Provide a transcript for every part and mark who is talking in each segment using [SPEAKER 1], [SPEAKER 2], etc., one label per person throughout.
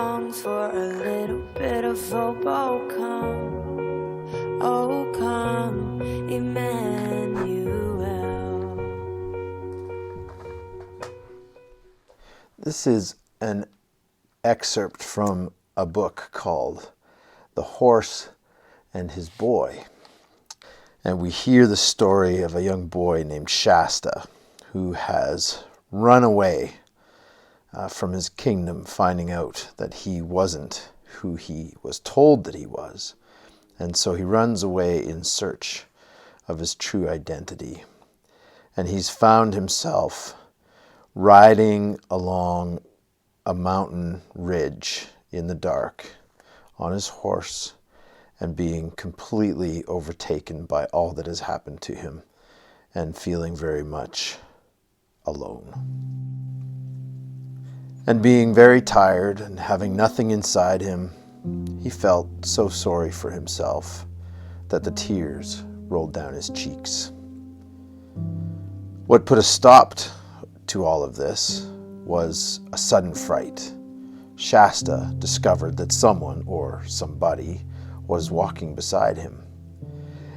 [SPEAKER 1] longs for a little bit of hope. Oh come, Emmanuel.
[SPEAKER 2] This is an excerpt from a book called The Horse and His Boy. And we hear the story of a young boy named Shasta who has run away from his kingdom, finding out that he wasn't who he was told that he was. And so he runs away in search of his true identity. And he's found himself riding along a mountain ridge in the dark on his horse and being completely overtaken by all that has happened to him and feeling very much alone. And being very tired and having nothing inside him, he felt so sorry for himself that the tears rolled down his cheeks. What put a stop to all of this was a sudden fright. Shasta discovered that someone or somebody was walking beside him.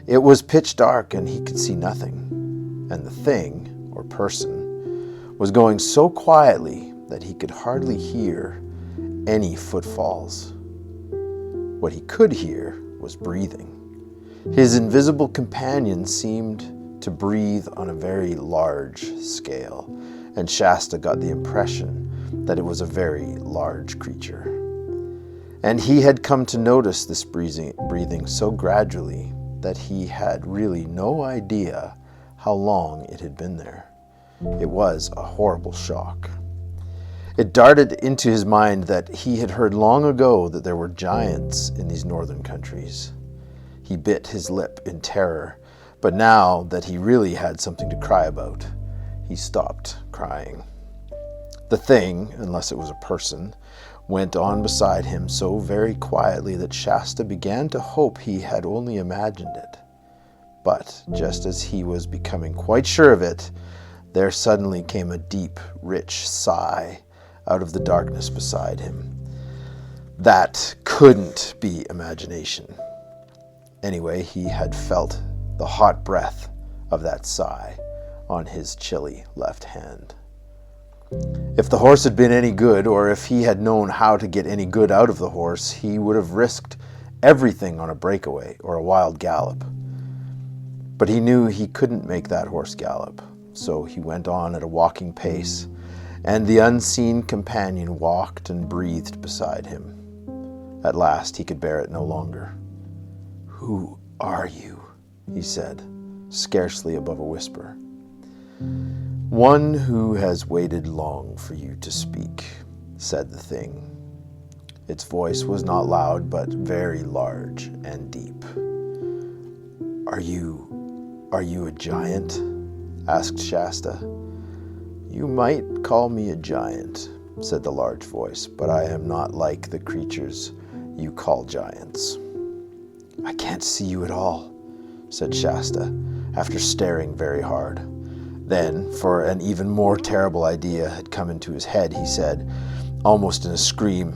[SPEAKER 2] It was pitch dark and he could see nothing, and the thing, or person, was going so quietly that he could hardly hear any footfalls. What he could hear was breathing. His invisible companion seemed to breathe on a very large scale, and Shasta got the impression that it was a very large creature. And he had come to notice this breathing so gradually that he had really no idea how long it had been there. It was a horrible shock. It darted into his mind that he had heard long ago that there were giants in these northern countries. He bit his lip in terror, but now that he really had something to cry about, he stopped crying. The thing, unless it was a person, went on beside him so very quietly that Shasta began to hope he had only imagined it. But just as he was becoming quite sure of it, there suddenly came a deep, rich sigh out of the darkness beside him. That couldn't be imagination. Anyway, he had felt the hot breath of that sigh on his chilly left hand. If the horse had been any good, or if he had known how to get any good out of the horse, he would have risked everything on a breakaway or a wild gallop. But he knew he couldn't make that horse gallop, so he went on at a walking pace, and the unseen companion walked and breathed beside him. At last he could bear it no longer. "Who are you?" he said, scarcely above a whisper. "One who has waited long for you to speak," said the thing. Its voice was not loud, but very large and deep. Are you a giant?" asked Shasta. "You might call me a giant," said the large voice, "but I am not like the creatures you call giants." "I can't see you at all," said Shasta, after staring very hard. Then, for an even more terrible idea had come into his head, he said, almost in a scream,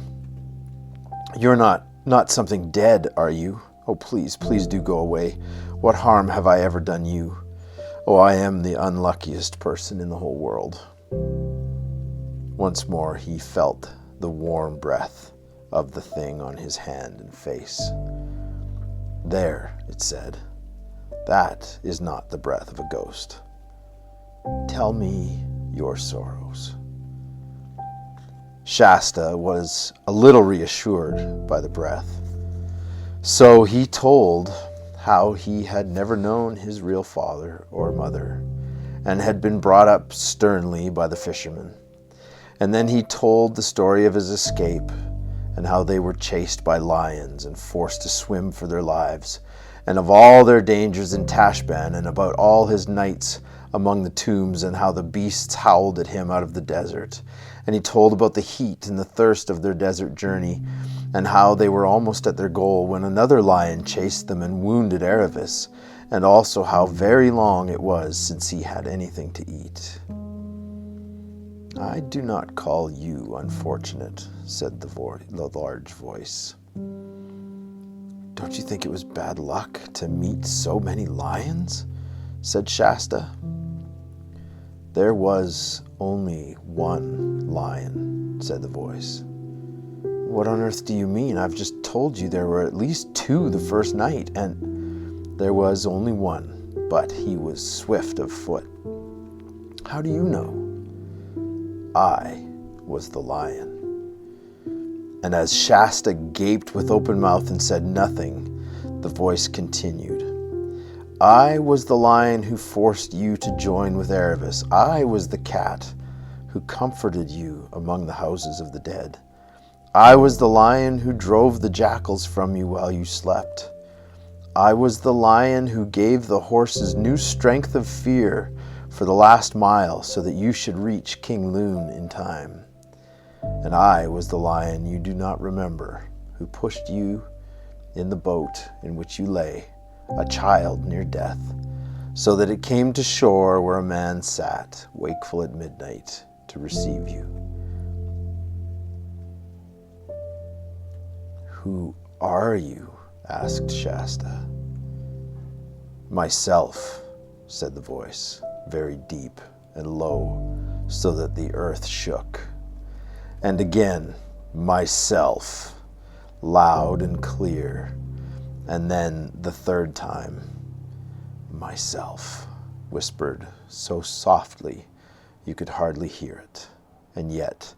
[SPEAKER 2] "You're not something dead, are you? Oh, please do go away. What harm have I ever done you? Oh, I am the unluckiest person in the whole world." Once more he felt the warm breath of the thing on his hand and face. "There," it said, "that is not the breath of a ghost. Tell me your sorrows." Shasta was a little reassured by the breath. So he told how he had never known his real father or mother, and had been brought up sternly by the fishermen. And then he told the story of his escape, and how they were chased by lions and forced to swim for their lives, and of all their dangers in Tashbaan, and about all his nights among the tombs, and how the beasts howled at him out of the desert. And he told about the heat and the thirst of their desert journey, and how they were almost at their goal when another lion chased them and wounded Aravis, and also how very long it was since he had anything to eat. I do not call you unfortunate, said the large voice. Don't you think it was bad luck to meet so many lions? Said Shasta. There was only one lion, said the voice. What on earth do you mean? I've just told you there were at least 2 the first night, and there was only one, but he was swift of foot. How do you know? I was the lion. And as Shasta gaped with open mouth and said nothing, the voice continued. I was the lion who forced you to join with Erebus. I was the cat who comforted you among the houses of the dead. I was the lion who drove the jackals from you while you slept. I was the lion who gave the horses new strength of fear for the last mile so that you should reach King Loon in time. And I was the lion you do not remember, who pushed you in the boat in which you lay, a child near death, so that it came to shore where a man sat, wakeful at midnight, to receive you. Who are you? Asked Shasta. Myself, said the voice, very deep and low, so that the earth shook. And again, myself, loud and clear. And then the third time, myself, whispered so softly you could hardly hear it. And yet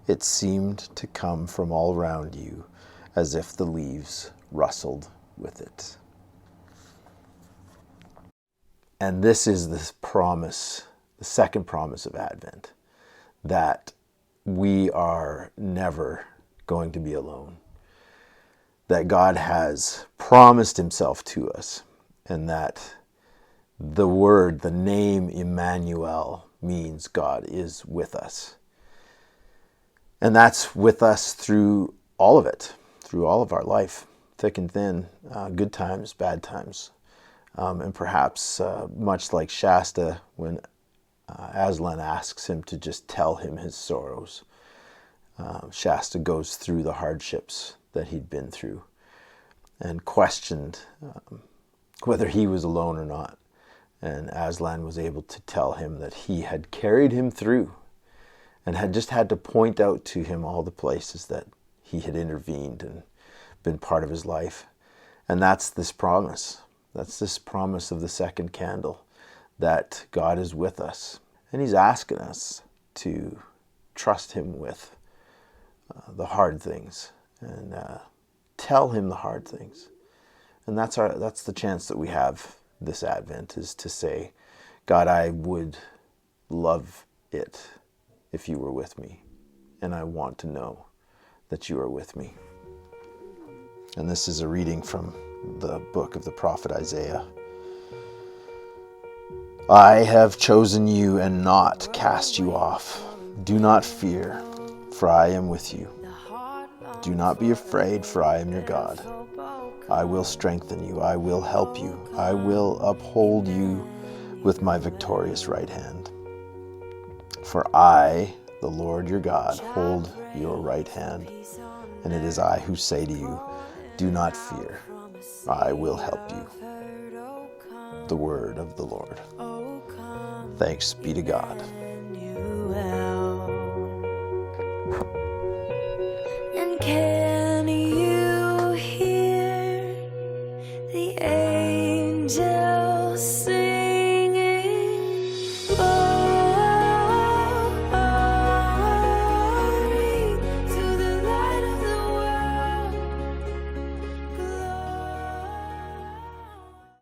[SPEAKER 2] it seemed to come from all round you, as if the leaves rustled with it. And this is the promise, the second promise of Advent, that we are never going to be alone. That God has promised himself to us, and that the word, the name Emmanuel, means God is with us. And that's with us through all of it, through all of our life, thick and thin, good times, bad times. And perhaps much like Shasta, when Aslan asks him to just tell him his sorrows, Shasta goes through the hardships that he'd been through and questioned whether he was alone or not. And Aslan was able to tell him that he had carried him through and had just had to point out to him all the places that he had intervened and been part of his life. And that's this promise. That's this promise of the second candle, that God is with us. And he's asking us to trust him with the hard things and tell him the hard things. And that's the chance that we have this Advent, is to say, God, I would love it if you were with me. And I want to know that you are with me. And this is a reading from the book of the prophet Isaiah. I have chosen you and not cast you off. Do not fear, for I am with you. Do not be afraid, for I am your God. I will strengthen you. I will help you. I will uphold you with my victorious right hand. For I, the Lord your God, hold your right hand. And it is I who say to you, do not fear. I will help you. The word of the Lord. Thanks be to God.